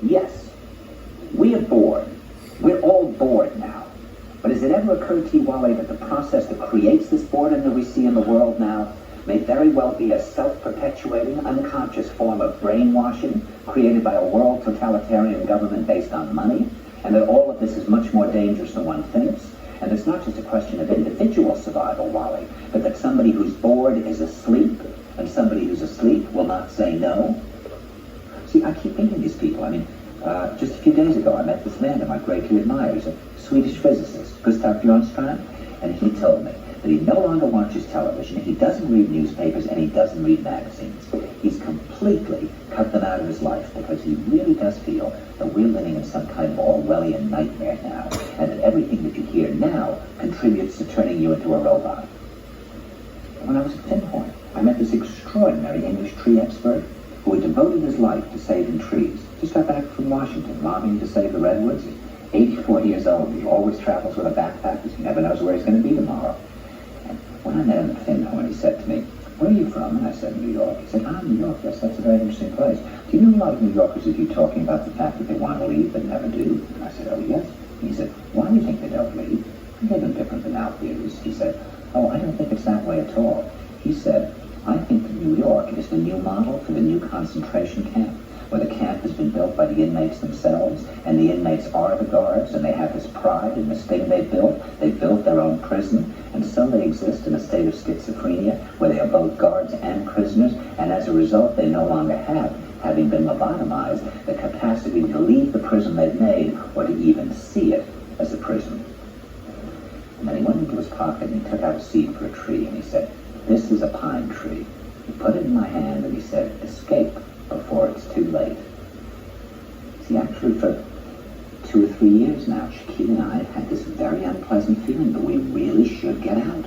Yes, we are bored. We're all bored now. But has it ever occurred to you, Wally, that the process that creates this boredom that we see in the world now may very well be a self-perpetuating, unconscious form of brainwashing created by a world totalitarian government based on money, and that all of this is much more dangerous than one thinks, and it's not just a question of individual survival, Wally, but that somebody who's bored is asleep, and somebody who's asleep will not say no? See, I keep meeting these people. I mean, just a few days ago, I met this man whom I greatly admire. He's a Swedish physicist, Gustav Bjornstrand, and he told me that he no longer watches television, he doesn't read newspapers, and he doesn't read magazines. He's completely cut them out of his life because he really does feel that we're living in some kind of Orwellian nightmare now, and that everything that you hear now contributes to turning you into a robot. When I was at Finhorn, I met this extraordinary English tree expert who had devoted his life to saving trees. Just got back from Washington, lobbying to save the redwoods. He's 84 years old. He always travels with a backpack because he never knows where he's going to be tomorrow. And when I met him at Finhorn, he said to me, "Where are you from?" And I said, "New York." He said, "New York, yes, that's a very interesting place. Do you know a lot of New Yorkers who keep talking about the fact that they want to leave but never do?" And I said, "Oh, yes." And he said, "Why do you think they don't leave?" I gave him different than our views. He said, "Oh, I don't think it's that way at all." He said, "I think that New York is the new model for the new concentration camp, where the camp has been built by the inmates themselves, and the inmates are the guards, and they have this pride in this thing they've built. They've built their own prison, and so they exist in a state of schizophrenia, where they are both guards and prisoners, and as a result, they no longer have, having been lobotomized, the capacity to leave the prison they've made, or to even see it as a prison." And then he went into his pocket, and he took out a seed for a tree, and he said, "This is a pine tree." He put it in my hand, and he said, "Escape before it's too late." See, actually, for 2 or 3 years now, Shaquille and I have had this very unpleasant feeling that we really should get out.